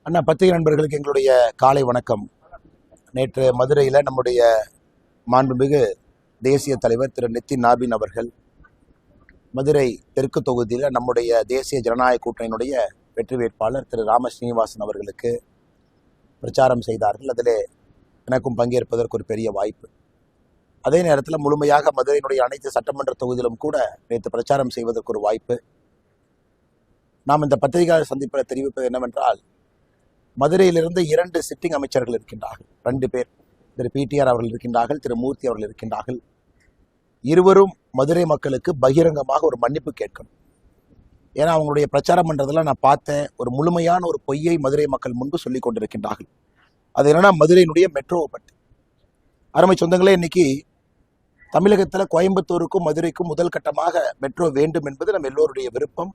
அண்ணா, பத்திரிகை நண்பர்களுக்கு எங்களுடைய காலை வணக்கம். நேற்று மதுரையில் நம்முடைய மாண்புமிகு தேசிய தலைவர் திரு நிதின் நாபின் அவர்கள் மதுரை தெற்கு தொகுதியில் நம்முடைய தேசிய ஜனநாயக கூட்டணியினுடைய வெற்றி வேட்பாளர் திரு ராம ஸ்ரீனிவாசன் அவர்களுக்கு பிரச்சாரம் செய்தார்கள். அதில் எனக்கும் பங்கேற்பதற்கு ஒரு பெரிய வாய்ப்பு. அதே நேரத்தில் முழுமையாக மதுரையினுடைய அனைத்து சட்டமன்ற தொகுதியிலும் கூட நேற்று பிரச்சாரம் செய்வதற்கு ஒரு வாய்ப்பு. நாம் இந்த பத்திரிகையாளர் சந்திப்பில் தெரிவிப்பது என்னவென்றால், மதுரையிலிருந்து 2 சிட்டிங் அமைச்சர்கள் இருக்கின்றார்கள். 2 பேர், திரு பிடிஆர் அவர்கள் இருக்கின்றார்கள், திரு மூர்த்தி அவர்கள் இருக்கின்றார்கள். இருவரும் மதுரை மக்களுக்கு பகிரங்கமாக ஒரு மன்னிப்பு கேட்கணும். ஏன்னா அவங்களுடைய பிரச்சாரம் பண்றதெல்லாம் நான் பார்த்தேன். ஒரு முழுமையான ஒரு பொய்யை மதுரை மக்கள் முன்பு சொல்லிக் கொண்டிருக்கின்றார்கள். அது என்னன்னா, மதுரையினுடைய மெட்ரோவை பற்றி. அருமை சொந்தங்களே, இன்னைக்கு தமிழகத்தில் கோயம்புத்தூருக்கும் மதுரைக்கும் முதல் கட்டமாக மெட்ரோ வேண்டும் என்பது நம்ம எல்லோருடைய விருப்பம்.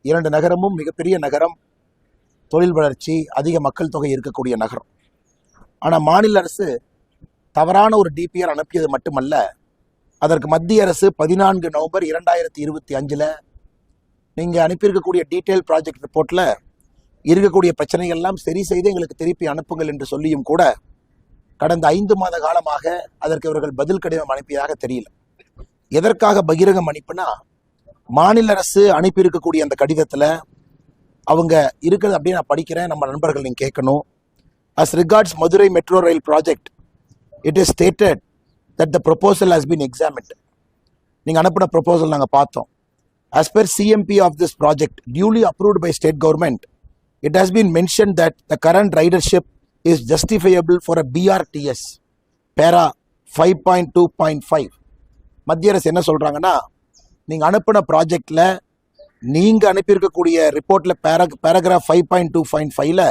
2 நகரமும் மிகப்பெரிய நகரம், தொழில் வளர்ச்சி, அதிக மக்கள் தொகை இருக்கக்கூடிய நகரம். ஆனால் மாநில அரசு தவறான ஒரு டிபிஆர் அனுப்பியது மட்டுமல்ல, அதற்கு மத்திய அரசு 14 நவம்பர் 2025 நீங்கள் அனுப்பியிருக்கக்கூடிய டீட்டெயில் ப்ராஜெக்ட் ரிப்போர்ட்டில் இருக்கக்கூடிய பிரச்சனைகள் எல்லாம் சரி செய்து எங்களுக்கு திருப்பி அனுப்புங்கள் என்று சொல்லியும் கூட கடந்த 5 மாத காலமாக அதற்கு இவர்கள் பதில் கடிதம் அனுப்பியதாக தெரியல. எதற்காக பகிரங்கம் அனுப்பினா, மாநில அரசு அனுப்பியிருக்கக்கூடிய அந்த கடிதத்தில் அவங்க இருக்கிறது அப்படியே நான் படிக்கிறேன், நம்ம நண்பர்கள் நீங்கள் கேட்கணும். As regards Madurai Metro Rail project, it is stated that the proposal has been examined. நீங்கள் அனுப்பின ப்ரொபோசல் நாங்கள் பார்த்தோம். As per CMP of this project, duly approved by state government, it has been mentioned that the current ridership is justifiable for a BRTS. Para 5.2.5. மத்திய அரசு என்ன சொல்கிறாங்கன்னா, நீங்கள் அனுப்பின ப்ராஜெக்டில் நீங்கள் அனுப்பியிருக்கக்கூடிய ரிப்போர்ட்டில் பேராகிராஃப் 5.2.5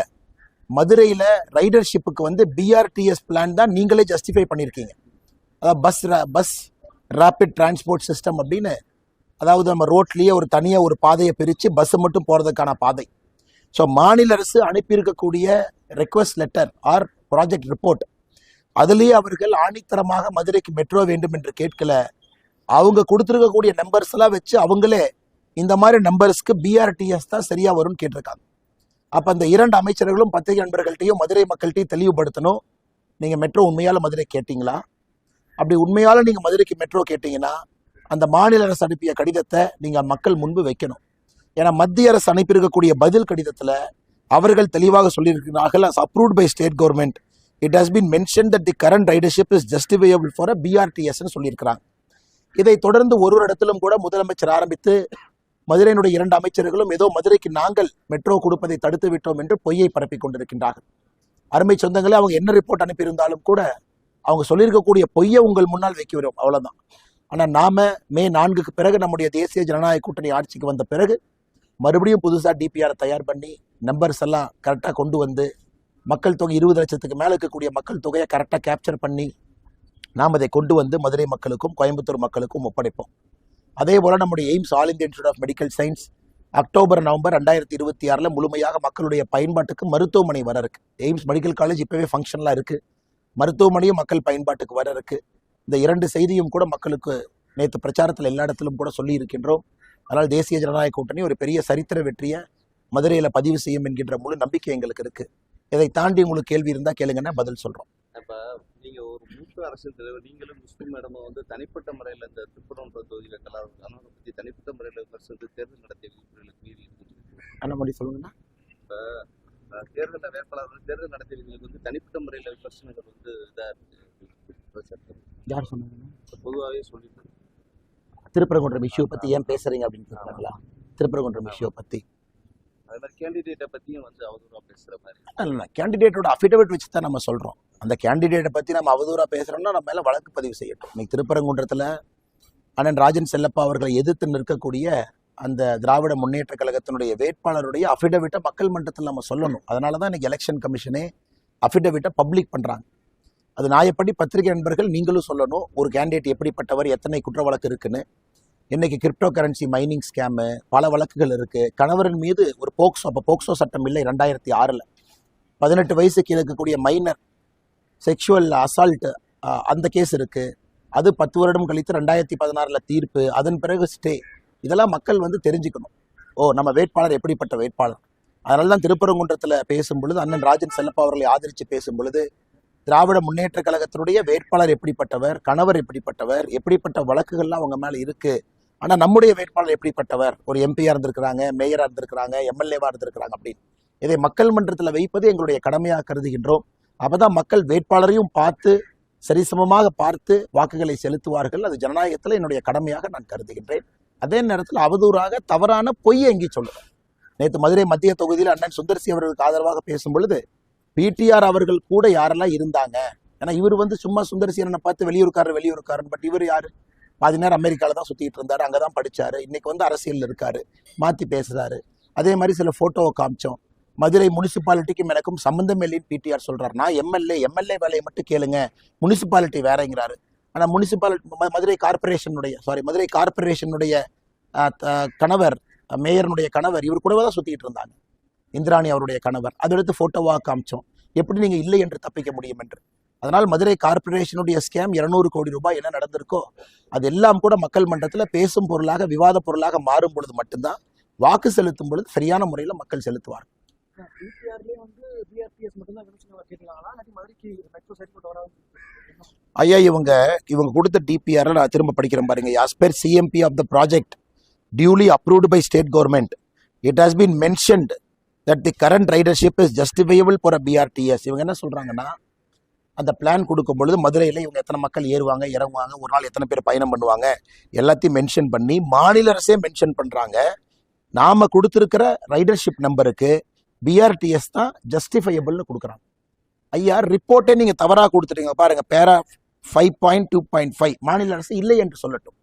மதுரையில் ரைடர்ஷிப்புக்கு வந்து பிஆர்டிஎஸ் பிளான் தான் நீங்களே ஜஸ்டிஃபை பண்ணியிருக்கீங்க. அதாவது பஸ் ரேபிட் டிரான்ஸ்போர்ட் சிஸ்டம் அப்படின்னு, அதாவது நம்ம ரோட்லேயே ஒரு தனியாக ஒரு பாதையை பிரித்து பஸ்ஸு மட்டும் போகிறதுக்கான பாதை. ஸோ மாநில அரசு அனுப்பியிருக்கக்கூடிய request letter or project report, அதுலேயே அவர்கள் ஆணித்தரமாக மதுரைக்கு மெட்ரோ வேண்டும் என்று கேட்கல. அவங்க கொடுத்துருக்கக்கூடிய நம்பர்ஸ் எல்லாம் வச்சு அவங்களே இந்த மாதிரி நம்பர்ஸ்க்கு பிஆர்டிஎஸ் தான் சரியா வரும்னு கேட்டிருக்காங்க. அப்ப அந்த 2 அமைச்சர்களும் பத்திரிகை நண்பர்கள்ட்டையும் மதுரை மக்கள்கிட்டையும் தெளிவுபடுத்தணும். நீங்க மெட்ரோ உண்மையால மதுரை கேட்டீங்களா? அப்படி உண்மையால நீங்க மதுரைக்கு மெட்ரோ கேட்டீங்கன்னா அந்த மாநில அரசு அனுப்பிய கடிதத்தை நீங்க மக்கள் முன்பு வைக்கணும். ஏன்னா மத்திய அரசு அனுப்பியிருக்கக்கூடிய பதில் கடிதத்துல அவர்கள் தெளிவாக சொல்லியிருக்கிறார்கள், as approved by state government, it has been mentioned that the current ridership is justifiable for a BRTS ன்னு சொல்லியிருக்கிறாங்க. இதை தொடர்ந்து ஒரு இடத்திலும் கூட முதலமைச்சர் ஆரம்பித்து மதுரையினுடைய 2 அமைச்சர்களும் ஏதோ மதுரைக்கு நாங்கள் மெட்ரோ கொடுப்பதை தடுத்து விட்டோம் என்று பொய்யை பரப்பிக் கொண்டிருக்கின்றார்கள். அருமை சொந்தங்களே, அவங்க என்ன ரிப்போர்ட் அனுப்பியிருந்தாலும் கூட அவங்க சொல்லியிருக்கக்கூடிய பொய்யை உங்கள் முன்னால் வைக்கிறோம், அவ்வளவுதான். ஆனால் நாம மே 4க்கு பிறகு நம்முடைய தேசிய ஜனநாயக கூட்டணி ஆட்சிக்கு வந்த பிறகு மறுபடியும் புதுசாக டிபிஆர் தயார் பண்ணி நம்பர்ஸ் எல்லாம் கரெக்டாக கொண்டு வந்து மக்கள் தொகை 20 லட்சத்துக்கு மேலே இருக்கக்கூடிய மக்கள் தொகையை கரெக்டாக கேப்சர் பண்ணி நாம் அதை கொண்டு வந்து மதுரை மக்களுக்கும் கோயம்புத்தூர் மக்களுக்கும் ஒப்படைப்போம். அதே போல் நம்முடைய AIIMS All India Institute of Medical Science October November 2026 முழுமையாக மக்களுடைய பயன்பாட்டுக்கு மருத்துவமனை வர இருக்கு. எய்ம்ஸ் மெடிக்கல் காலேஜ் இப்போவே ஃபங்க்ஷன்லாம் இருக்குது, மருத்துவமனையும் மக்கள் பயன்பாட்டுக்கு வர இருக்கு. இந்த 2 செய்தியும் கூட மக்களுக்கு நேற்று பிரச்சாரத்தில் எல்லா இடத்திலும் கூட சொல்லி இருக்கின்றோம். அதனால் தேசிய ஜனநாயக கூட்டணி ஒரு பெரிய சரித்திர வெற்றியை மதுரையில் பதிவு செய்யும் என்கின்ற முழு நம்பிக்கை எங்களுக்கு இருக்கு. இதை தாண்டி உங்களுக்கு கேள்வி இருந்தால் கேளுங்கன்னா பதில் சொல்கிறோம். நீங்க ஒரு மூத்த அரசியல் தலைவர், நீங்களும் முஸ்லீம் மேடமும் வந்து தனிப்பட்ட முறையில் இந்த திருப்பரங்குன்ற தொகுதியில் கலாச்சாரம் பற்றி தனிப்பட்ட முறையில் விமர்சித்து தேர்தல் நடத்திய விதிமுறைகளுக்கு மீறி அண்ணாமலை சொல்லுங்கன்னா, இப்போ தேர்தலில் வேட்பாளர்கள் தேர்தல் நடத்தியவங்களுக்கு வந்து தனிப்பட்ட முறையில் விமர்சனங்கள் வந்து இதாக இருக்கு. யார் சொன்னாங்கன்னா, பொதுவாகவே சொல்லிட்டு திருப்பரங்குன்றம் இஷ்யூ பற்றி ஏன் பேசுறீங்க அப்படின்னு கேட்குறாங்களா? திருப்பரங்குன்றம் இஷ்யூ பற்றி அது மாதிரி கேண்டிடேட்டை பற்றியும் வந்து அவதூறாக பேசுகிற மாதிரி இல்லை, கேண்டிடேட்டோட அஃபிடவிட் வச்சு தான் நம்ம சொல்கிறோம். அந்த கேண்டிடேட்டை பற்றி நம்ம அவதூறாக பேசுகிறோம்னா நம்ம மேலே வழக்கு பதிவு செய்யட்டும். இன்னைக்கு திருப்பரங்குன்றத்தில் அண்ணன் ராஜன் செல்லப்பா அவர்களை எதிர்த்து நிற்கக்கூடிய அந்த திராவிட முன்னேற்ற கழகத்தினுடைய வேட்பாளருடைய அஃபிடவிட்டை மக்கள் மன்றத்தில் நம்ம சொல்லணும். அதனால தான் இன்னைக்கு எலெக்ஷன் கமிஷனே அஃபிடவிட்டை பப்ளிக் பண்ணுறாங்க. அது நியாயப்படி பத்திரிகை நண்பர்கள் நீங்களும் சொல்லணும், ஒரு கேண்டிடேட் எப்படிப்பட்டவர், எத்தனை குற்ற வழக்கு இருக்குன்னு. இன்னைக்கு கிரிப்டோ கரன்சி மைனிங் ஸ்கேமு பல வழக்குகள் இருக்கு. கணவரின் மீது ஒரு போக்சோ சட்டம் இல்லை 2006 18 வயசுக்கு இருக்கக்கூடிய மைனர் செக்ஷுவல் அசால்ட் அந்த கேஸ் இருக்கு. அது 10 வருடம் கழித்து 2016 தீர்ப்பு, அதன் பிறகு ஸ்டே. இதெல்லாம் மக்கள் வந்து தெரிஞ்சுக்கணும். ஓ, நம்ம வேட்பாளர் எப்படிப்பட்ட வேட்பாளர். அதனால தான் திருப்பரங்குன்றத்தில் பேசும் பொழுது அண்ணன் ராஜன் செல்லப்பா அவர்களை ஆதரித்து பேசும் பொழுது திராவிட முன்னேற்ற கழகத்தினுடைய வேட்பாளர் எப்படிப்பட்டவர், கணவர் எப்படிப்பட்டவர், எப்படிப்பட்ட வழக்குகள்லாம் அவங்க மேல இருக்கு, ஆனா நம்முடைய வேட்பாளர் எப்படிப்பட்டவர், ஒரு எம்பியா இருந்திருக்கிறாங்க, மேயரா இருந்திருக்கிறாங்க, எம்எல்ஏவா இருந்திருக்கிறாங்க அப்படின்னு இதை மக்கள் மன்றத்தில் வைப்பது எங்களுடைய கடுமையாக கருதுகின்றோம். அப்பதான் மக்கள் வேட்பாளரையும் பார்த்து சரிசமமாக பார்த்து வாக்குகளை செலுத்துவார்கள். அது ஜனநாயகத்தில் என்னுடைய கடமையாக நான் கருதுகின்றேன். அதே நேரத்தில் அவதூறாக தவறான பொய்யை எங்கி சொல்லுவேன். நேற்று மதுரை மத்திய தொகுதியில் அண்ணன் சுந்தர்சி அவர்களுக்கு ஆதரவாக பேசும் பொழுது பிடிஆர் அவர்கள் கூட யாரெல்லாம் இருந்தாங்க, ஏன்னா இவர் சும்மா சுந்தர்சி அண்ணனை பார்த்து வெளியூருக்காரன், பட் இவர் யாரு, பாதி நேரம் அமெரிக்கால தான் சுத்திட்டு இருந்தாரு, அங்கதான் படிச்சாரு, இன்னைக்கு அரசியல் இருக்காரு, மாத்தி பேசுறாரு. அதே மாதிரி சில போட்டோவை காமிச்சோம். மதுரை முனிசிபாலிட்டிக்கும் எனக்கும் சம்பந்தம் இல்லைன்னு பிடிஆர் சொல்றாரு. நான் எம்எல்ஏ வேலையை மட்டும் கேளுங்க, முனிசிபாலிட்டி வேறங்கிறாரு. ஆனா மதுரை கார்பரேஷனுடைய கணவர், மேயரனுடைய கணவர் இவர் கூடவே தான் சுத்திட்டு இருந்தாங்க, இந்திராணி அவருடைய கணவர். அதெடுத்து போட்டோவாக காமிச்சோம். எப்படி நீங்க இல்லை என்று தப்பிக்க முடியும் என்று. அதனால் மதுரை கார்பரேஷனுடைய ஸ்கேம் 200 கோடி ரூபாய் என்ன நடந்திருக்கோ அது எல்லாம் கூட மக்கள் மன்றத்தில் பேசும் பொருளாக, விவாத பொருளாக மாறும் பொழுது மட்டும்தான் வாக்கு செலுத்தும் பொழுது சரியான முறையில் மக்கள் செலுத்துவார்கள். ஐயா, இவங்க கொடுத்த டிபிஆர் நான் திரும்ப படிக்கிறேன் பாருங்க. as per CMP of the project duly approved by state government, it has been mentioned that the current ridership is justifiable for a BRTS. இவங்க என்ன சொல்றாங்கன்னா, அந்த பிளான் கொடுக்கும் பொழுது மதுரையில் இவங்க எத்தனை மக்கள் ஏறுவாங்க இறங்குவாங்க, ஒரு நாள் எத்தனை பேர் பயணம் பண்ணுவாங்க, எல்லாத்தையும் மென்ஷன் பண்ணி மாநில அரசே மென்ஷன் பண்றாங்க. நாம கொடுத்திருக்கிற ரைடர்ஷிப் நம்பருக்கு பிஆர்டிஎஸ் தான் ஜஸ்டிஃபையபிள்னு கொடுக்குறாங்க. ஐயா, ரிப்போர்ட்டே நீங்க தவறாக கொடுத்துட்டீங்க பாருங்க. பேரா 5.2.5 மாநில அரசு இல்லை என்று சொல்லட்டும்.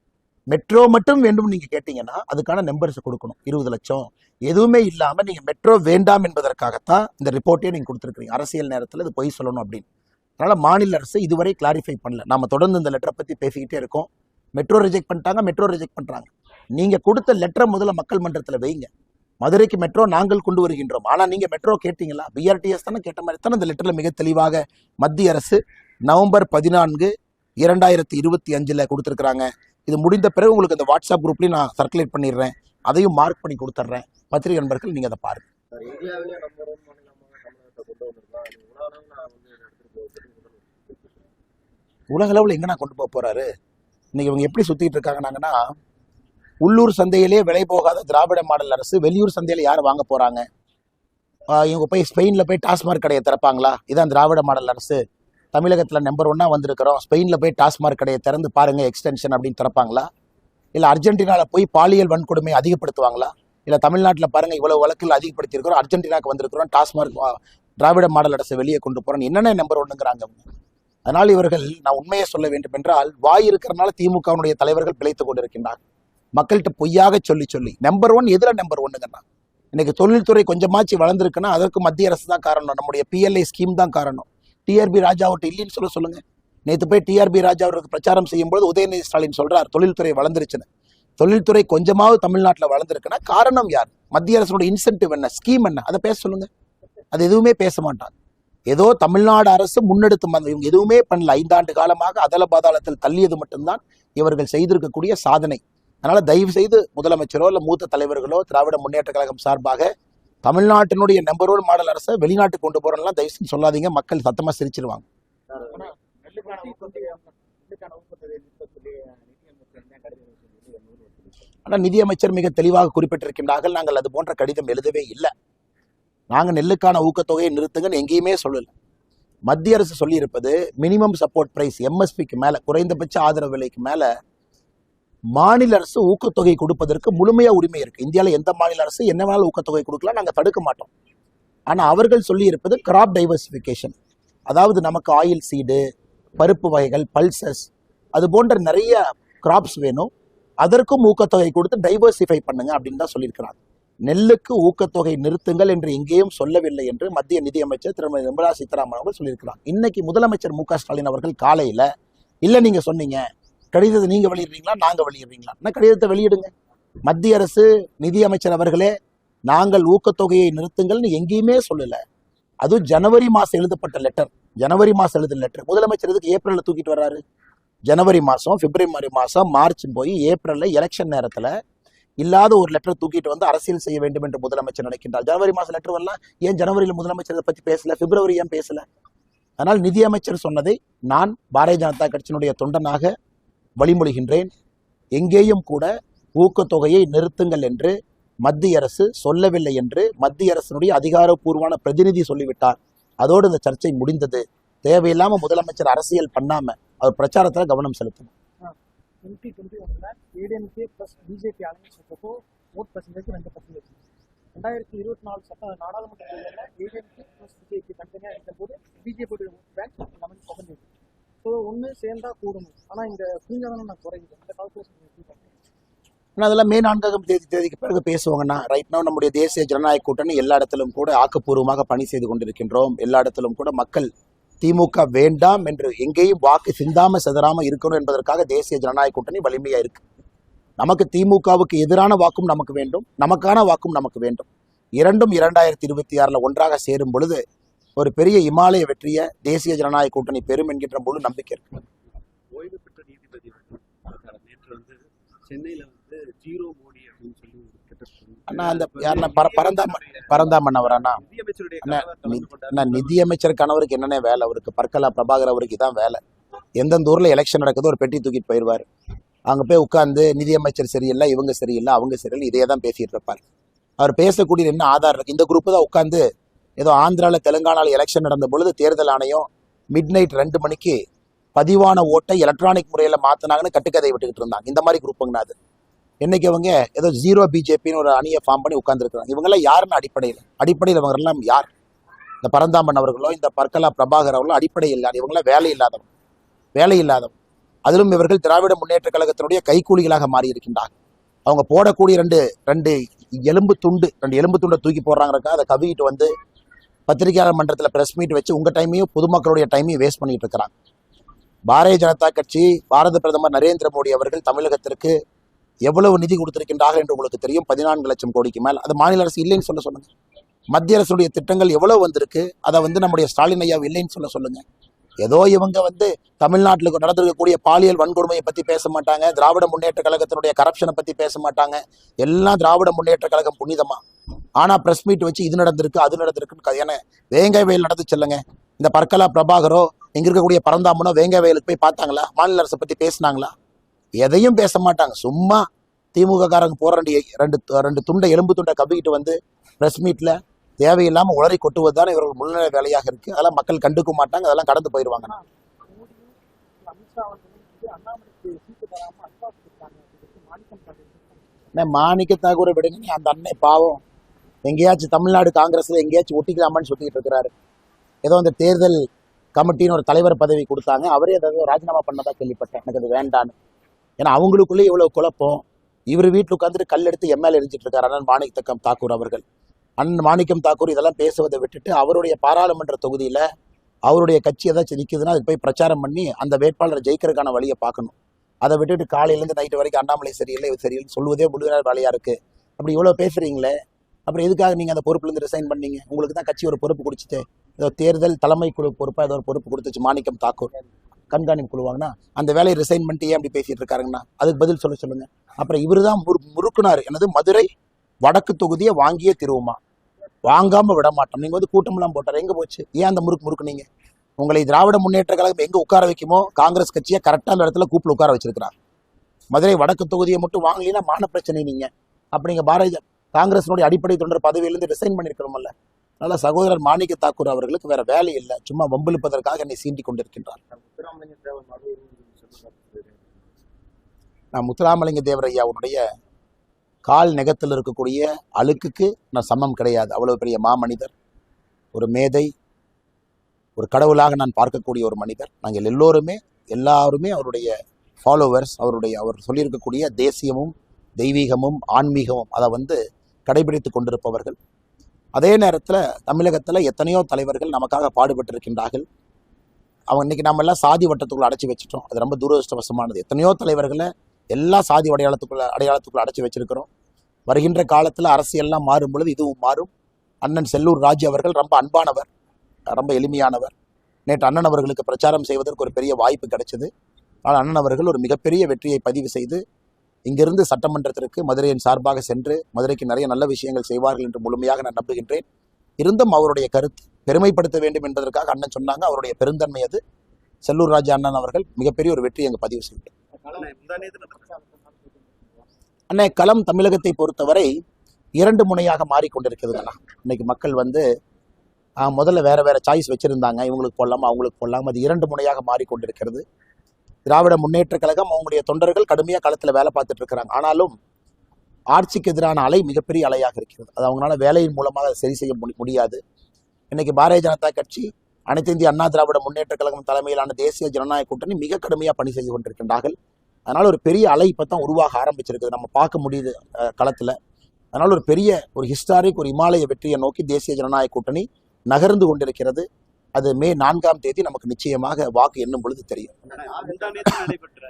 மெட்ரோ மட்டும் வேண்டும் நீங்க கேட்டீங்கன்னா அதுக்கான நம்பர்ஸ் கொடுக்கணும். 20 லட்சம் எதுவுமே இல்லாம நீங்க மெட்ரோ வேண்டாம் என்பதற்காகத்தான் இந்த ரிப்போர்ட்டே நீங்க கொடுத்துருக்கீங்க. அரசியல் நேரத்தில் இது பொய் சொல்லணும் அப்படின்னு. அதனால மாநில அரசு இதுவரை கிளாரிஃபை பண்ணல. நாம தொடர்ந்து இந்த லெட்டரை பத்தி பேசிக்கிட்டே இருக்கோம். மெட்ரோ ரிஜெக்ட் பண்றாங்க. நீங்க கொடுத்த லெட்டரை முதல்ல மக்கள் மன்றத்தில் வைங்க. மதுரைக்கு மெட்ரோ நாங்கள் கொண்டு வருகின்றோம், ஆனா நீங்க மெட்ரோ கேட்டீங்களா? பிஆர்டிஎஸ் தானே கேட்ட மாதிரி தானே இந்த லெட்டர்ல மிக தெளிவாக மத்திய அரசு நவம்பர் 14, 2025 கொடுத்திருக்கிறாங்க. இது முடிந்த பிறகு உங்களுக்கு இந்த வாட்ஸ்அப் குரூப்லயும் நான் சர்க்குலேட் பண்ணிடுறேன், அதையும் மார்க் பண்ணி கொடுத்துட்றேன். பத்திரிகை நண்பர்கள் நீங்க அதை பாருங்க. உலக அளவில் எங்கன்னா கொண்டு போக போறாரு? இன்னைக்கு இவங்க எப்படி சுத்திட்டு இருக்காங்கன்னாங்கன்னா, உள்ளூர் சந்தையிலே விலை போகாத திராவிட மாடல் அரசு வெளியூர் சந்தையில யார் வாங்க போறாங்க? இவங்க போய் ஸ்பெயின்ல போய் டாஸ்மார்க் கடையை திறப்பாங்களா? இதான் திராவிட மாடல் அரசு. தமிழகத்துல நம்பர் 1 வந்திருக்கிறோம், ஸ்பெயின்ல போய் டாஸ்மார்க் கடையை திறந்து பாருங்க எக்ஸ்டென்ஷன் அப்படின்னு திறப்பாங்களா? இல்ல அர்ஜென்டினால போய் பாலியல் வன்கொடுமை அதிகப்படுத்துவாங்களா? இல்ல தமிழ்நாட்டில் பாருங்க இவ்வளவு வழக்குகள் அதிகப்படுத்தி இருக்கிறோம், அர்ஜென்டினாக்கு வந்திருக்கிறோம், டாஸ்மார்க் திராவிட மாடல் அரசு வெளியே கொண்டு போறோம், என்னென்ன நம்பர் 1ங்கிறாங்க. அதனால் இவர்கள், நான் உண்மையை சொல்ல வேண்டும் என்றால், வாய் இருக்கிறனால திமுகவுடைய தலைவர்கள் பிழைத்துக் கொண்டிருக்கின்றார். மக்கள்கிட்ட பொய்யாக சொல்லி நம்பர் 1 எதுல நம்பர் 1ங்கன்னா, இன்னைக்கு தொழில்துறை கொஞ்சமாச்சு வளர்ந்துருக்குன்னா அதற்கு மத்திய அரசு தான் காரணம், நம்முடைய PLI ஸ்கீம் தான் காரணம். டிஆர்பி ராஜா அவர்கிட்ட இல்லைன்னு சொல்லுங்க. நேற்று போய் டிஆர்பி ராஜா அவருக்கு பிரச்சாரம் செய்யும் போது உதயநிதி ஸ்டாலின் சொல்றார் தொழில்துறை வளர்ந்துருச்சுன்னு. தொழில்துறை கொஞ்சமாவது தமிழ்நாட்டில் வளர்ந்துருக்குன்னா காரணம் யார்? மத்திய அரசோட இன்சென்டிவ் என்ன, ஸ்கீம் என்ன, அதை பேச சொல்லுங்க. அது எதுவுமே பேச மாட்டாங்க. ஏதோ தமிழ்நாடு அரசு முன்னெடுத்து இவங்க எதுவுமே பண்ணல. 5 ஆண்டு காலமாக அதல பாதாளத்தில் தள்ளியது மட்டும்தான் இவர்கள் செய்திருக்கக்கூடிய சாதனை. அதனால தயவு செய்து முதலமைச்சரோ இல்ல மூத்த தலைவர்களோ திராவிட முன்னேற்ற கழகம் சார்பாக தமிழ்நாட்டினுடைய நம்பர் 1 மாடல் அரசை வெளிநாட்டுக்கு கொண்டு போறோம்லாம் தயவு செஞ்சு சொல்லாதீங்க. மக்கள் சத்தமா சிரிச்சிருவாங்க. ஆனா நிதியமைச்சர் மிக தெளிவாக குறிப்பிட்டிருக்கின்றார்கள், நாங்கள் அது போன்ற கடிதம் எழுதவே இல்லை. நாங்க நெல்லுக்கான ஊக்கத்தொகையை நிறுத்துங்கன்னு எங்கேயுமே சொல்லல. மத்திய அரசு சொல்லி இருப்பது மினிமம் சப்போர்ட் பிரைஸ், MSPக்கு மேல, குறைந்தபட்ச ஆதரவு விலைக்கு மேல மாநில அரசு ஊக்கத்தொகை கொடுப்பதற்கு முழுமையா உரிமை இருக்கு. இந்தியாவில் எந்த மாநில அரசு என்ன வேணாலும் ஊக்கத்தொகை கொடுக்கலாம், நாங்க தடுக்க மாட்டோம். ஆனா அவர்கள் சொல்லி இருப்பது கிராப் டைவர்சிபிகேஷன், அதாவது நமக்கு ஆயில் சீடு, பருப்பு வகைகள், பல்சஸ், அது போன்ற நிறைய கிராப்ஸ் வேணும், அதற்கும் ஊக்கத்தொகை கொடுத்து டைவர்சிஃபை பண்ணுங்க அப்படின்னு தான் சொல்லியிருக்கிறாங்க. நெல்லுக்கு ஊக்கத்தொகை நிறுத்துங்கள் என்று எங்கேயும் சொல்லவில்லை என்று மத்திய நிதியமைச்சர் திருமதி நிர்மலா சீதாராமன் அவர்கள் சொல்லியிருக்கிறாங்க. இன்னைக்கு முதலமைச்சர் MK ஸ்டாலின் அவர்கள் காலையில, இல்ல நீங்க சொன்னீங்க கடிதத்தை நீங்க வெளியிடுறீங்களா நாங்க வெளியிடுறீங்களா, கடிதத்தை வெளியிடுங்க. மத்திய அரசு நிதியமைச்சர் அவர்களே நாங்கள் ஊக்கத்தொகையை நிறுத்துங்கள்னு எங்கேயுமே சொல்லல. அதுவும் ஜனவரி மாசம் எழுதப்பட்ட லெட்டர், லெட்டர். முதலமைச்சர் இதுக்கு ஏப்ரல்ல தூக்கிட்டு வர்றாரு. ஜனவரி மாசம், பிப்ரவரி மாசம், மார்ச் போய் ஏப்ரல்ல எலெக்ஷன் நேரத்துல இல்லாத ஒரு லெட்டர் தூக்கிட்டு வந்து அரசியல் செய்ய வேண்டும் என்று முதலமைச்சர் நினைக்கின்றார். ஜனவரி மாசம் லெட்டர் வரலாம், ஏன் ஜனவரியில் முதலமைச்சர் இதை பத்தி பேசல, பிப்ரவரி ஏன் பேசல? அதனால் நிதியமைச்சர் சொன்னதை நான் பாரதிய ஜனதா கட்சியினுடைய தொண்டனாக வழிமொழிகின்றேன். எங்கேயும் கூட ஊக்கத்தொகையை நிறுத்துங்கள் என்று மத்திய அரசு சொல்லவில்லை என்று மத்திய அரசினுடைய அதிகாரப்பூர்வமான பிரதிநிதி சொல்லிவிட்டார். அதோடு இந்த சர்ச்சை முடிந்தது. தேவையில்லாம முதலமைச்சர் அரசியல் பண்ணாம அவர் பிரச்சாரத்துல கவனம் செலுத்தணும். 2021 ஏடிஎம்கே பிளஸ் பிஜேபி அலைன்ஸ் வச்சப்போ ஓட் பர்சன்டேஜ் 2%. 2024 சட்ட நாடாளுமன்ற தேர்தலில் ஏடிஎம்கே பிளஸ் பிஜேபி தனித்தனியாக இருக்கும்போது பிஜேபியோட பேங்க் 11%. ஸோ ஒன்று சேர்ந்தா கூடணும், ஆனால் இங்கே புரிஞ்சாதானே நான் குறையுது. அந்த கால்குலேஷன் எப்படி பண்ணுறேன்? ஆனால் அதெல்லாம் மே 4ஆம் தேதிக்கு பிறகு பேசுவாங்கன்னா, ரைட் நவ் நம்முடைய தேசிய ஜனநாயக கூட்டணி எல்லா இடத்திலும் கூட ஆக்கப்பூர்வமாக பணி செய்து கொண்டிருக்கின்றோம். எல்லா இடத்திலும் கூட மக்கள் திமுக வேண்டாம் என்று எங்கேயும் வாக்கு சிந்தாம சிதறாம இருக்கணும் என்பதற்காக தேசிய ஜனநாயக கூட்டணி வலிமையா இருக்கு. நமக்கு திமுகவுக்கு எதிரான வாக்கும் நமக்கு வேண்டும், நமக்கான வாக்கும் நமக்கு வேண்டும். இரண்டும் 2026 ஒன்றாக சேரும் பொழுது ஒரு பெரிய இமாலய வெற்றியை தேசிய ஜனநாயக கூட்டணி பெறும் என்கின்ற முழு நம்பிக்கை இருக்கு. ஓய்வு பெற்ற நீதிபதி நேற்று வந்து சென்னையில வந்து ஜீரோ மோடி அப்படின்னு சொல்லி அண்ணா அந்த யாருன்னா பரந்தாமன் அவராண்ணா? நிதியமைச்சர் கணவருக்கு என்னென்ன வேலை? அவருக்கு பர்கலா பிரபாகர் அவருக்கு இதான் வேலை. எந்தெந்த ஊர்ல எலெக்ஷன் நடக்குதோ ஒரு பெட்டி தூக்கிட்டு போயிடுவார். அங்க போய் உட்கார்ந்து நிதியமைச்சர் சரியில்லை, இவங்க சரியில்லை, அவங்க சரியில்லை, இதையே தான் பேசிட்டு இருப்பார். அவர் பேசக்கூடிய என்ன ஆதாரம் இருக்கு? இந்த குரூப் தான் உட்கார்ந்து ஏதோ ஆந்திரால தெலுங்கானால எலெக்ஷன் நடந்த பொழுது தேர்தல் ஆணையம் மிட்-நைட் 2 மணிக்கு பதிவான ஓட்டை எலக்ட்ரானிக் முறையில மாத்தினாங்கன்னு கட்டுக்கதை விட்டுக்கிட்டு இருந்தாங்க. இந்த மாதிரி குரூப்புங்கண்ணா அது. இன்னைக்கு அவங்க ஏதோ ஜீரோ பிஜேபின்னு ஒரு அணியை ஃபார்ம் பண்ணி உட்கார்ந்துருக்காங்க. இவங்கெல்லாம் யாருன்னு அடிப்படையில் இவங்க எல்லாம் யார்? இந்த பரந்தாமன் அவர்களோ இந்த பர்கலா பிரபாகர் அவர்களோ அடிப்படை இல்லாத இவங்களாம் வேலை இல்லாதவங்க. அதிலும் இவர்கள் திராவிட முன்னேற்ற கழகத்தினுடைய கைக்கூலிகளாக மாறி இருக்கின்றார்கள். அவங்க போடக்கூடிய ரெண்டு எலும்பு துண்டை தூக்கி போடுறாங்கிறக்கா அதை கவிக்கிட்டு வந்து பத்திரிகையாளர் மன்றத்தில் பிரஸ் மீட் வச்சு உங்க டைமையும் பொதுமக்களுடைய டைமையும் வேஸ்ட் பண்ணிட்டு இருக்கிறாங்க. பாரதிய ஜனதா கட்சி, பாரத பிரதமர் நரேந்திர மோடி அவர்கள் தமிழகத்திற்கு எவ்வளவு நிதி கொடுத்திருக்கின்றார்கள் என்று உங்களுக்கு தெரியும். 14 லட்சம் கோடிக்கு மேல். அது மாநில அரசு இல்லைன்னு சொல்லுங்க. மத்திய அரசுடைய திட்டங்கள் எவ்வளவு வந்திருக்கு, அதை வந்து நம்முடைய ஸ்டாலின் ஐயா இல்லைன்னு சொல்லுங்க. ஏதோ இவங்க வந்து தமிழ்நாட்டில் நடந்திருக்கக்கூடிய பாலியல் வன்கொடுமையை பத்தி பேச மாட்டாங்க, திராவிட முன்னேற்ற கழகத்தினுடைய கரப்ஷனை பத்தி பேச மாட்டாங்க. எல்லாம் திராவிட முன்னேற்ற கழகம் புனிதமா. ஆனா பிரஸ் மீட் வச்சு இது நடந்திருக்கு அது நடந்திருக்குன்னு ஏன்னா வேங்கை வயல் நடந்து செல்லுங்க. இந்த பர்கலா பிரபாகரோ இங்க இருக்கக்கூடிய பரந்தாமனோ வேங்கை வயலுக்கு போய் பார்த்தாங்களா? மாநில அரசை பத்தி பேசினாங்களா? எதையும் பேச மாட்டாங்க. சும்மா திமுக காரங்க போற ரெண்டு எலும்பு துண்டை கவிக்கிட்டு வந்து பிரஸ் மீட்ல தேவையில்லாம உளறி கொட்டுவது தான் இவர்கள் முன்னிலை வேலையாக இருக்கு. அதெல்லாம் மக்கள் கண்டுக்க மாட்டாங்க, அதெல்லாம் கடந்து போயிடுவாங்க. மாணிக்க தாகூரை விடுங்க, அந்த அன்னை பாவம் எங்கேயாச்சும் தமிழ்நாடு காங்கிரஸ்ல எங்கேயாச்சும் ஒட்டிக்கலாமான்னு சொல்லிட்டு இருக்கிறாரு. ஏதோ அந்த தேர்தல் கமிட்டின்னு ஒரு தலைவர் பதவி கொடுத்தாங்க, அவரே ஏதாவது ராஜினாமா பண்ணதா கேள்விப்பட்டேன். எனக்கு அது வேண்டான்னு. ஏன்னா அவங்களுக்குள்ளே இவ்வளவு குழப்பம். இவர் வீட்டில் உட்காந்துட்டு கல் எடுத்து எம்எல்ஏ எரிஞ்சிட்டு இருக்காரு அண்ணன் மாணிக்கம் தாக்கூர் அவர்கள். அண்ணன் மாணிக்கம் தாக்கூர் இதெல்லாம் பேசுவதை விட்டுட்டு அவருடைய பாராளுமன்ற தொகுதியில அவருடைய கட்சி ஏதாச்சும் நிற்குதுன்னா அதுக்கு போய் பிரச்சாரம் பண்ணி அந்த வேட்பாளரை ஜெயிக்கிறதுக்கான வழியை பார்க்கணும். அதை விட்டுட்டு காலையிலேருந்து நைட்டு வரைக்கும் அண்ணாமலை சரியில்லை இது சரியில்லை சொல்லுவதே முழுமையான வேலையா இருக்கு. அப்படி இவ்வளவு பேசுறீங்களே, அப்புறம் எதுக்காக நீங்க அந்த பொறுப்புல இருந்து ரிசைன் பண்ணீங்க? உங்களுக்கு தான் கட்சி ஒரு பொறுப்பு கொடுத்துட்டு, ஏதோ தேர்தல் தலைமை குழு பொறுப்பா ஏதோ ஒரு பொறுப்பு கொடுத்துச்சு மாணிக்கம் தாக்கூர், கண்காணிப்பு குழுவாங்கன்னா அந்த வேலையை ரிசைன் பண்ணிட்டு ஏன் அப்படி பேசிட்டு இருக்காருங்கன்னா அதுக்கு பதில் சொல்லுங்க. அப்புறம் இவரு தான் முறுக்குனாரு. எனது மதுரை வடக்கு தொகுதியை வாங்கியே திருவுமா, வாங்காம விட மாட்டோம். நீங்க வந்து கூட்டம்லாம் போட்டார், எங்க போச்சு? ஏன் அந்த முறுக்குனீங்க? உங்களை திராவிட முன்னேற்ற கழகம் எங்க உட்கார வைக்குமோ காங்கிரஸ் கட்சியை கரெக்டா அந்த இடத்துல கூப்பிட்டு உட்கார வச்சிருக்கிறாங்க. மதுரை வடக்கு தொகுதியை மட்டும் வாங்கலினா மான பிரச்சனை. நீங்க அப்படிங்க பாரதிய காங்கிரஸினுடைய அடிப்படை தொண்டர் பதவியிலிருந்து ரிசைன் பண்ணிருக்கிறோம்ல. அதனால சகோதரர் மாணிக்க தாக்கூர் அவர்களுக்கு வேற வேலை இல்லை, சும்மா வம்பிழுப்பதற்காக என்னை சீண்டி கொண்டிருக்கின்றார். நான் முத்துராமலிங்க தேவர் ஐயாவுடைய கால் நெகத்தில் இருக்கக்கூடிய அழுக்குக்கு நான் சமம் கிடையாது. அவ்வளவு பெரிய மாமனிதர், ஒரு மேதை, ஒரு கடவுளாக நான் பார்க்கக்கூடிய ஒரு மனிதர். நாங்கள் எல்லாருமே அவருடைய ஃபாலோவர்ஸ். அவர் சொல்லியிருக்கக்கூடிய தேசியமும் தெய்வீகமும் ஆன்மீகமும் அதை வந்து கடைபிடித்து கொண்டிருப்பவர்கள். அதே நேரத்தில் தமிழகத்தில் எத்தனையோ தலைவர்கள் நமக்காக பாடுபட்டு இருக்கின்றார்கள். அவங்க இன்னைக்கு நம்ம எல்லாம் சாதி வட்டத்துக்குள்ள அடைச்சி வச்சுட்டோம். அது ரொம்ப துரதிருஷ்டவசமானது. எத்தனையோ தலைவர்களை எல்லா சாதி அடையாளத்துக்குள்ள அடைச்சி வச்சிருக்கிறோம். வருகின்ற காலத்தில் அரசியல்லாம் மாறும் பொழுது இதுவும் மாறும். அண்ணன் செல்லூர் ராஜு அவர்கள் ரொம்ப அன்பானவர், ரொம்ப எளிமையானவர். நேற்று அண்ணன் அவர்களுக்கு பிரச்சாரம் செய்வதற்கு ஒரு பெரிய வாய்ப்பு கிடைச்சது. ஆனால் அண்ணன் அவர்கள் ஒரு மிகப்பெரிய வெற்றியை பதிவு செய்து இங்கிருந்து சட்டமன்றத்திற்கு மதுரையின் சார்பாக சென்று மதுரைக்கு நிறைய நல்ல விஷயங்கள் செய்வார்கள் என்று முழுமையாக நான் நம்புகின்றேன். இருந்தும் அவருடைய கருத்து பெருமைப்படுத்த வேண்டும் என்பதற்காக அண்ணன் சொன்னாங்க. அவருடைய பெருந்தன்மை அது. செல்லூர் ராஜா அண்ணன் அவர்கள் மிகப்பெரிய ஒரு வெற்றி அங்கு பதிவு செய்தார். அண்ணே, களம் தமிழகத்தை பொறுத்தவரை 2 முனையாக மாறிக்கொண்டிருக்கிறதுங்கண்ணா. இன்னைக்கு மக்கள் முதல்ல வேற வேற சாய்ஸ் வச்சிருந்தாங்க, இவங்களுக்கு போடலாமா அவங்களுக்கு போடலாமா. அது 2 முனையாக மாறிக்கொண்டிருக்கிறது. திராவிட முன்னேற்ற கழகம் அவங்களுடைய தொண்டர்கள் கடுமையாக களத்தில் வேலை பார்த்துட்டு இருக்கிறாங்க. ஆனாலும் ஆட்சிக்கு எதிரான அலை மிகப்பெரிய அலையாக இருக்கிறது. அது அவங்களால வேலையின் மூலமாக அதை சரி செய்ய முடியாது. இன்னைக்கு பாரதிய ஜனதா கட்சி, அனைத்து இந்திய அண்ணா திராவிட முன்னேற்ற கழகம் தலைமையிலான தேசிய ஜனநாயக கூட்டணி மிக கடுமையாக பணி செய்து கொண்டிருக்கின்றார்கள். அதனால ஒரு பெரிய அலை இப்போ தான் உருவாக ஆரம்பிச்சிருக்குது, நம்ம பார்க்க முடியுது களத்தில். அதனால ஒரு பெரிய ஒரு ஹிஸ்டாரிக் ஒரு இமாலய வெற்றியை நோக்கி தேசிய ஜனநாயக கூட்டணி நகர்ந்து கொண்டிருக்கிறது. அது மே 4ஆம் தேதி நமக்கு நிச்சயமாக வாக்கு எண்ணும் பொழுது தெரியும். நடைபெற்ற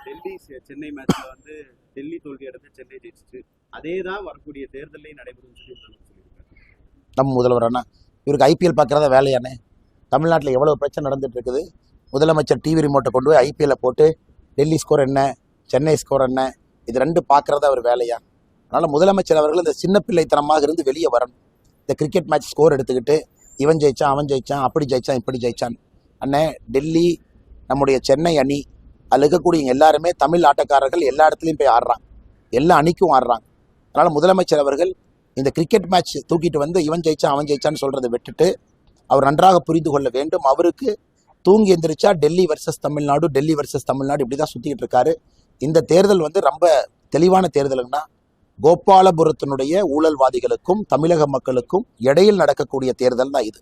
டெல்லி சென்னை மேட்ச்ல டெல்லி தோல்வி அடைந்து சென்னை ஜெயிச்சிச்சு. அதே தான் வரக்கூடிய தேர்தலையும் நடைபெறும் நம்ம முதல்வர் அண்ணா இவருக்கு ஐபிஎல் பார்க்கறத வேலையானே. தமிழ்நாட்டில் எவ்வளவு பிரச்சனை நடந்துட்டு இருக்குது. முதலமைச்சர் டிவி ரிமோட்டை கொண்டு போய் ஐபிஎல்ல போட்டு டெல்லி ஸ்கோர் என்ன, சென்னை ஸ்கோர் என்ன, இது 2 பார்க்கறத அவர் வேலையா? அதனால முதலமைச்சர் அவர்கள் இந்த சின்ன பிள்ளைத்தனமாக இருந்து வெளியே வரணும். இந்த கிரிக்கெட் மேட்ச் ஸ்கோர் எடுத்துக்கிட்டு இவன் ஜெயிச்சான், அவன் ஜெயிச்சான், அப்படி ஜெயிச்சான், இப்படி ஜெயிச்சான். அண்ணே, டெல்லி நம்முடைய சென்னை அணி, அதில் இருக்கக்கூடிய எல்லாருமே தமிழ் ஆட்டக்காரர்கள் எல்லா இடத்துலையும் போய் ஆடுறாங்க, எல்லா அணிக்கும் ஆடுறாங்க. அதனால முதலமைச்சர் அவர்கள் இந்த கிரிக்கெட் மேட்ச் தூக்கிட்டு இவன் ஜெயிச்சான் அவன் ஜெயிச்சான்னு சொல்றதை விட்டுட்டு அவர் நன்றாக புரிந்து கொள்ள வேண்டும். அவருக்கு தூங்கி எந்திரிச்சா டெல்லி வர்சஸ் தமிழ்நாடு, டெல்லி வர்சஸ் தமிழ்நாடு இப்படிதான் சுத்திட்டு இருக்காரு. இந்த தேர்தல் ரொம்ப தெளிவான தேர்தலுங்கன்னா கோபாலபுரத்தினுடைய ஊழல்வாதிகளுக்கும் தமிழக மக்களுக்கும் இடையில் நடக்கக்கூடிய தேர்தல் தான் இது.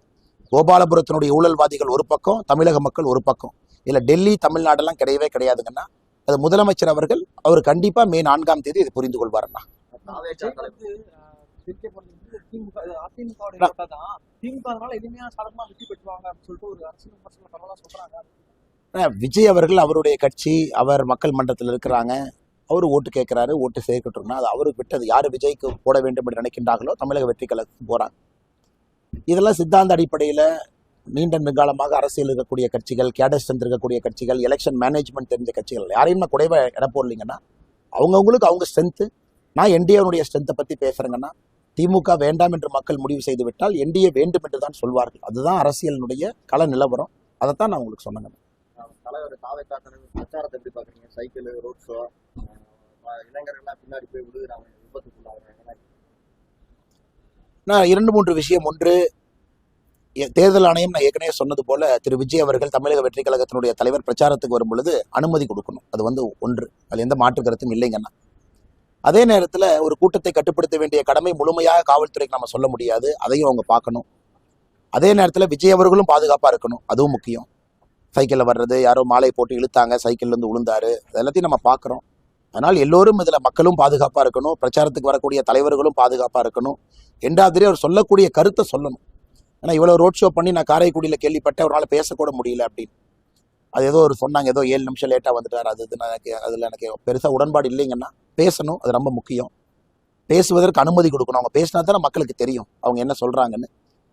கோபாலபுரத்தினுடைய ஊழல்வாதிகள் ஒரு பக்கம், தமிழக மக்கள் ஒரு பக்கம். இல்ல டெல்லி தமிழ்நாடெல்லாம் கிடையவே கிடையாதுங்கன்னா அது முதலமைச்சர் அவர்கள் அவர் கண்டிப்பா மே 4ஆம் தேதி இது புரிந்து கொள்வாருன்னா. விஜய் அவர்கள் அவருடைய கட்சி, அவர் மக்கள் மன்றத்தில் இருக்கிறாங்க, அவரு ஓட்டு கேட்கிறாரு, ஓட்டு சேர்க்கட்டும்னா அது அவருக்கு விட்டது. யாரு விஜய்க்கு போட வேண்டும் என்று நினைக்கின்றார்களோ தமிழக வெற்றி கழகத்துக்கு போறாங்க. இதெல்லாம் சித்தாந்த அடிப்படையில நீண்ட நெடுங்காலமாக அரசியல் இருக்கக்கூடிய கட்சிகள், கேடர் இருக்கக்கூடிய கட்சிகள், எலெக்ஷன் மேனேஜ்மெண்ட் தெரிஞ்ச கட்சிகள் யாரையும் நான் குறைவா இட போடலீங்கன்னா அவங்கவுங்களுக்கு அவங்க ஸ்ட்ரென்த்து. நான் என்டிஏனுடைய ஸ்ட்ரென்த்தை பத்தி பேசுறேங்கன்னா திமுக வேண்டாம் என்று மக்கள் முடிவு செய்து விட்டால் என்டிஏ வேண்டும் என்று தான் சொல்வார்கள். அதுதான் அரசியலுடைய கள நிலவரம். அதைத்தான் நான் உங்களுக்கு சொன்னேன். பிரச்சாரத்தை எப்படி பாக்குறீங்க? சைக்கிள், ரோட் ஷோ, இளைஞர்கள்லாம் பின்னாடி போய் விழுகிறாங்க, விபத்துக்குள்ளாகிறாங்க. நான் 2-3 விஷயம். ஒன்று, தேர்தல் ஆணையம் நான் ஏற்கனவே சொன்னது போல திரு விஜய் அவர்கள் தமிழக வெற்றி கழகத்தினுடைய தலைவர் பிரச்சாரத்துக்கு வரும் பொழுது அனுமதி கொடுக்கணும். அது ஒன்று, அது எந்த மாற்று கருத்தும் இல்லைங்கன்னா. அதே நேரத்தில் ஒரு கூட்டத்தை கட்டுப்படுத்த வேண்டிய கடமை முழுமையாக காவல்துறைக்கு நம்ம சொல்ல முடியாது, அதையும் அவங்க பார்க்கணும். அதே நேரத்தில் விஜய் அவர்களும் பாதுகாப்பாக இருக்கணும், அதுவும் முக்கியம். சைக்கிளில் வர்றது, யாரோ மாலை போட்டு இழுத்தாங்க, சைக்கிள்லேருந்து விழுந்தாரு, எல்லாத்தையும் நம்ம பார்க்குறோம். அதனால் எல்லோரும் இதில் மக்களும் பாதுகாப்பாக இருக்கணும், பிரச்சாரத்துக்கு வரக்கூடிய தலைவர்களும் பாதுகாப்பாக இருக்கணும். ரெண்டாவது அவர் சொல்லக்கூடிய கருத்தை சொல்லணும். ஏன்னா இவ்வளோ ரோட் ஷோ பண்ணி நான் காரைக்குடியில் கேள்விப்பட்டேன், அவரால் பேசக்கூட முடியல அப்படின்னு. அது ஏதோ ஒரு சொன்னாங்க, ஏதோ 7 நிமிஷம் லேட்டாக வந்துட்டார். அதில் எனக்கு பெருசாக உடன்பாடு இல்லைங்கன்னா பேசணும், அது ரொம்ப முக்கியம். பேசுவதற்கு அனுமதி கொடுக்கணும். அவங்க பேசினா தானே மக்களுக்கு தெரியும் அவங்க என்ன சொல்கிறாங்கன்னு.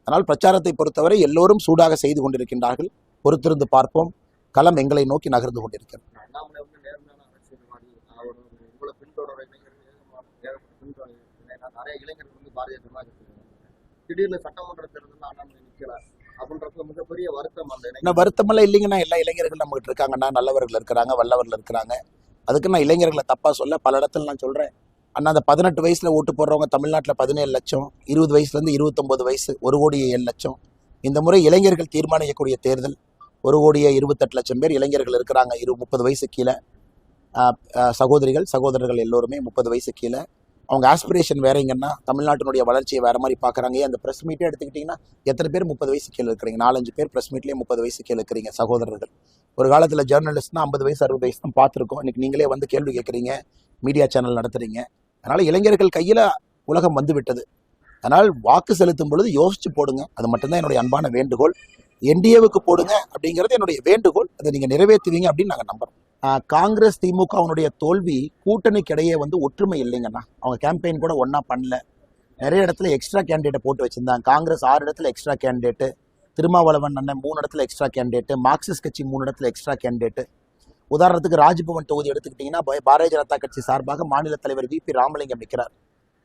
அதனால் பிரச்சாரத்தை பொறுத்தவரை எல்லோரும் சூடாக செய்து கொண்டிருக்கின்றார்கள். பொறுத்திருந்து பார்ப்போம். களம் எங்களை நோக்கி நகர்ந்து கொண்டிருக்கிறது. நிறைய இளைஞர்கள் பாரதிய ஜனதா திடீர்னு சட்டமன்ற தேர்தல் அண்ணாமலை நிற்கல அப்படின்றப்ப மிகப்பெரிய வருத்தம். அந்த வருத்தமெல்லாம் இல்லைங்கன்னா எல்லா இளைஞர்கள் நம்மகிட்ட இருக்காங்கன்னா, நல்லவர்கள் இருக்கிறாங்க, வல்லவர்கள் இருக்கிறாங்க. அதுக்கு நான் இளைஞர்களை தப்பா சொல்ல பல இடத்துல நான் சொல்றேன். அண்ணா அந்த 18 வயசுல ஓட்டு போடுறவங்க தமிழ்நாட்டில் 17 லட்சம், 20 வயசுலேருந்து 29 வயசு 1,07,00,000. இந்த முறை இளைஞர்கள் தீர்மானிக்கக்கூடிய தேர்தல். 1,28,00,000 பேர் இளைஞர்கள் இருக்கிறாங்க. 30 வயசு கீழே சகோதரர்கள் எல்லோருமே 30 வயசு கீழே. அவங்க ஆஸ்பிரேஷன் வேறங்கன்னா தமிழ்நாட்டினுடைய வளர்ச்சியை வேற மாதிரி பார்க்குறாங்க. அந்த ப்ரெஸ் மீட்டே எடுத்துக்கிட்டிங்கன்னா எத்தனை பேர் 30 வயசு கீழே இருக்கிறீங்க? 4-5 பேர் ப்ரெஸ் மீட்லேயே 30 வயசு கீழே இருக்கிறீங்க சகோதரர்கள். ஒரு காலத்தில் ஜேர்னலிஸ்ட்னா 50 வயசு 60 வயசு தான் பார்த்துருக்கோம். இன்னைக்கு நீங்களே வந்து கேள்வி கேட்குறீங்க, மீடியா சேனல் நடத்துறீங்க. அதனால் இளைஞர்கள் கையில் உலகம் வந்து விட்டது. அதனால் வாக்கு செலுத்தும் பொழுது யோசிச்சு போடுங்க. அது மட்டும்தான் என்னுடைய அன்பான வேண்டுகோள். என்டிஏவுக்கு போடுங்க அப்படிங்கிறது என்னுடைய வேண்டுகோள். அதை நீங்கள் நிறைவேற்றுவீங்க அப்படின்னு நாங்கள் நம்புறோம். காங்கிரஸ் திமுகவுடைய தோல்வி கூட்டணிக்கிடையே ஒற்றுமை இல்லைங்கண்ணா. அவங்க கேம்பெயின் கூட ஒன்றா பண்ணல. நிறைய இடத்துல எக்ஸ்ட்ரா கேண்டிடேட்டை போட்டு வச்சிருந்தாங்க. காங்கிரஸ் 6 இடத்துல எக்ஸ்ட்ரா கேண்டிடேட்டு, திருமாவளவன் அண்ணன் 3 இடத்துல எக்ஸ்ட்ரா கேண்டிடேட்டு, மார்க்சிஸ்ட் கட்சி 3 இடத்துல எக்ஸ்ட்ரா கேண்டிடேட்டு. உதாரணத்துக்கு ராஜ்பவன் தொகுதி எடுத்துக்கிட்டிங்கன்னா பாரதிய ஜனதா கட்சி சார்பாக மாநில தலைவர் VP ராமலிங்கம் நிற்கிறார்.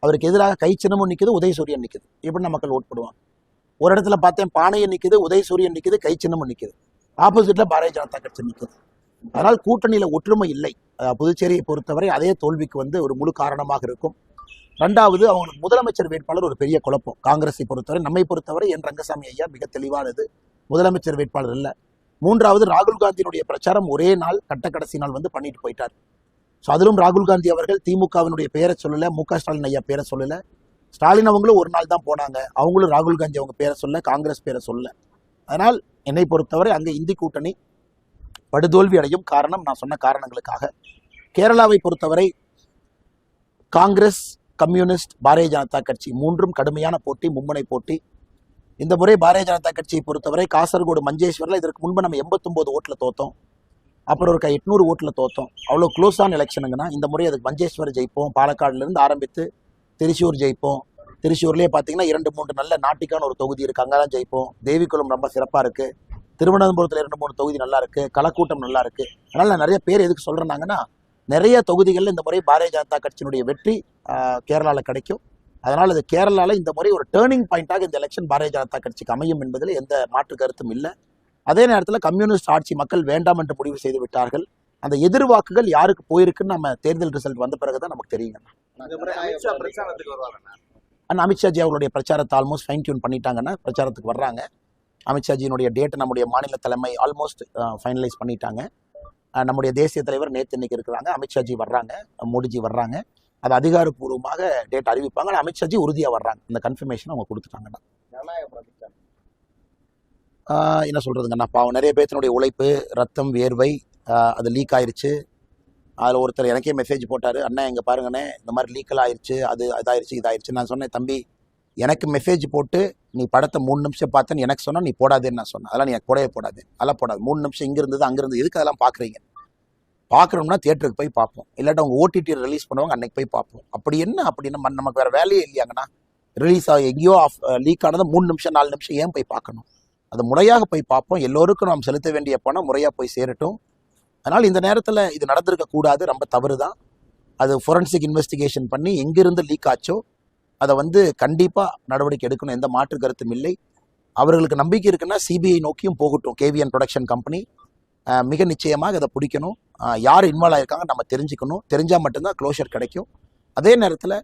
அவருக்கு எதிராக கை சின்னமும் நிற்குது, உதயசூரியன் நிற்குது. எப்படின்னா மக்கள் ஓட் போடுவாங்க. ஒரு இடத்துல பார்த்தேன் பானையன் நிற்குது, உதயசூரியன் நிற்குது, கை சின்னமும் நிற்குது. ஆப்போசிட்ல பாரதிய ஜனதா கட்சி நிற்குது. அதனால் கூட்டணியில ஒற்றுமை இல்லை. புதுச்சேரியை பொறுத்தவரை அதே தோல்விக்கு ஒரு முழு காரணமாக இருக்கும். ரெண்டாவது, அவங்களுக்கு முதலமைச்சர் வேட்பாளர் ஒரு பெரிய குழப்பம். காங்கிரஸை பொறுத்தவரை, நம்மை பொறுத்தவரை என் ரங்கசாமி ஐயா மிக தெளிவானது, முதலமைச்சர் வேட்பாளர் இல்லை. மூன்றாவது, ராகுல் காந்தியினுடைய பிரச்சாரம் ஒரே நாள் கடைசி நாள் பண்ணிட்டு போயிட்டார். ஸோ அதிலும் ராகுல் காந்தி அவர்கள் திமுகவினுடைய பெயரை சொல்லலை, MK ஸ்டாலின் ஐயா பேரை சொல்லலை. ஸ்டாலின் அவங்களும் ஒரு நாள் தான் போனாங்க, அவங்களும் ராகுல் காந்தி அவங்க பேரை சொல்ல, காங்கிரஸ் பேரை சொல்ல. அதனால் என்னை பொறுத்தவரை அங்கே இந்தி கூட்டணி படுதோல்வி அடையும். காரணம் நான் சொன்ன காரணங்களுக்காக. கேரளாவை பொறுத்தவரை காங்கிரஸ், கம்யூனிஸ்ட், பாரதிய ஜனதா கட்சி மூன்றும் கடுமையான போட்டி, மும்முனை போட்டி. இந்த முறை பாரதிய ஜனதா கட்சியை பொறுத்தவரை காசர்கோடு மஞ்சேஸ்வரில் இதற்கு முன்பு நம்ம 89 ஓட்டில் தோத்தோம், அப்புறம் ஒரு 800 ஓட்டில் தோத்தோம். அவ்வளோ க்ளோஸான எலெக்ஷனுங்கன்னா இந்த முறை அதுக்கு மஞ்சேஸ்வர் ஜெயிப்போம், பாலக்காடுலேருந்து ஆரம்பித்து திருச்சூர் ஜெயிப்போம். திருச்சூர்லேயே பார்த்தீங்கன்னா 2-3 நல்ல நாட்டிக்கான ஒரு தொகுதி இருக்குது, அங்கே தான் ஜெயிப்போம். தேவிக்குளம் ரொம்ப சிறப்பாக இருக்குது, திருவனந்தபுரத்தில் 2-3 தொகுதி நல்லா இருக்குது, களக்கூட்டம் நல்லா இருக்குது. அதனால் நான் நிறைய பேர் எதுக்கு சொல்கிறேன்னாங்கன்னா, நிறைய தொகுதிகளில் இந்த முறை பாரதிய ஜனதா கட்சியினுடைய வெற்றி கேரளாவில் கிடைக்கும். அதனால் இது கேரளாவில் இந்த முறை ஒரு டேர்னிங் பாயிண்டாக இந்த எலெக்ஷன் பாரதிய ஜனதா கட்சிக்கு அமையும் என்பதில் எந்த மாற்று கருத்தும் இல்லை. அதே நேரத்தில் கம்யூனிஸ்ட் ஆட்சி மக்கள் வேண்டாம் என்று முடிவு செய்து விட்டார்கள். அந்த எதிர்வாக்குகள் யாருக்கு போயிருக்குன்னு நம்ம தேர்தல் ரிசல்ட் வந்த பிறகுதான் நமக்கு தெரியுங்க. அமித்ஷாஜி அவங்களுடைய பிரச்சாரத்தை ஆல்மோஸ்ட் ஃபைன் டியூன் பண்ணிட்டாங்கன்னா பிரச்சாரத்துக்கு வர்றாங்க. அமித்ஷாஜியினுடைய டேட்டை நம்முடைய மாநில தலைமை ஆல்மோஸ்ட் ஃபைனலைஸ் பண்ணிட்டாங்க. நம்முடைய தேசிய தலைவர் நேற்று இன்னைக்கு இருக்கிறாங்க, அமித்ஷாஜி வர்றாங்க, மோடிஜி வர்றாங்க. அது அதிகாரப்பூர்வமாக டேட் அறிவிப்பாங்க. அமித்ஷாஜி உறுதியாக வர்றாங்க, அந்த கன்ஃபர்மேஷன் அவங்க கொடுத்துட்டாங்கன்னா. என்ன சொல்றதுங்கண்ணா, பாவம் நிறைய பேர்த்தினுடைய உழைப்பு, ரத்தம், வேர்வை அது லீக் ஆயிடுச்சு. அதில் ஒருத்தர் எனக்கே மெசேஜ் போட்டார், அண்ணா எங்கே பாருங்கண்ணே இந்த மாதிரி லீக்கெல்லாம் ஆயிடுச்சு, அது இதாயிடுச்சு. நான் சொன்னேன், தம்பி எனக்கு மெசேஜ் போட்டு நீ படத்தை 3 நிமிஷம் பார்த்தேன்னு எனக்கு சொன்னால் நீ போடாதேன்னு நான் சொன்னேன். அதெல்லாம் நீ எனக்கு போடவே போடாது, அதெல்லாம் போடாது. 3 நிமிஷம் இங்கே இருந்தது அங்கே இருந்தது, எதுக்கு அதெல்லாம் பார்க்குறீங்க? பார்க்கணும்னா தியேட்டருக்கு போய் பார்ப்போம், இல்லாட்டா அவங்க OTT ரிலீஸ் பண்ணுவாங்க, அன்னைக்கு போய் பார்ப்போம். அப்படி என்ன அப்படின்னா நமக்கு வேறு வேலையே இல்லையாங்கண்ணா. ரிலீஸ் ஆகி எங்கேயோ லீக் ஆனதை 3 நிமிஷம் 4 நிமிஷம் ஏன் போய் பார்க்கணும்? அது முறையாக போய் பார்ப்போம். எல்லோருக்கும் நாம் செலுத்த வேண்டிய பணம் முறையாக போய் சேரட்டும். அதனால் இந்த நேரத்தில் இது நடந்திருக்க கூடாது, ரொம்ப தவறு தான். அது ஃபொரன்சிக் இன்வெஸ்டிகேஷன் பண்ணி எங்கிருந்து லீக் ஆச்சோ அதை கண்டிப்பாக நடவடிக்கை எடுக்கணும், எந்த மாற்று கருத்தும் இல்லை. அவர்களுக்கு நம்பிக்கை இருக்குன்னா CBI நோக்கியும் போகட்டும். KVN ப்ரொடக்ஷன் கம்பெனி மிக நிச்சயமாக அதை பிடிக்கணும். யார் இன்வால்வ் ஆகிருக்காங்க நம்ம தெரிஞ்சுக்கணும். தெரிஞ்சால் மட்டும்தான் க்ளோஷர் கிடைக்கும். அதே நேரத்தில்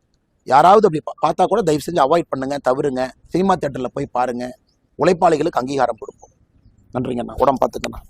யாராவது அப்படி பார்த்தா கூட தயவு செஞ்சு அவாய்ட் பண்ணுங்க, தவிருங்க. சினிமா தியேட்டரில் போய் பாருங்கள். உழைப்பாளிகளுக்கு அங்கீகாரம் கொடுப்போம். நன்றிங்கண்ணா, உடம்பு பார்த்துக்கண்ணா.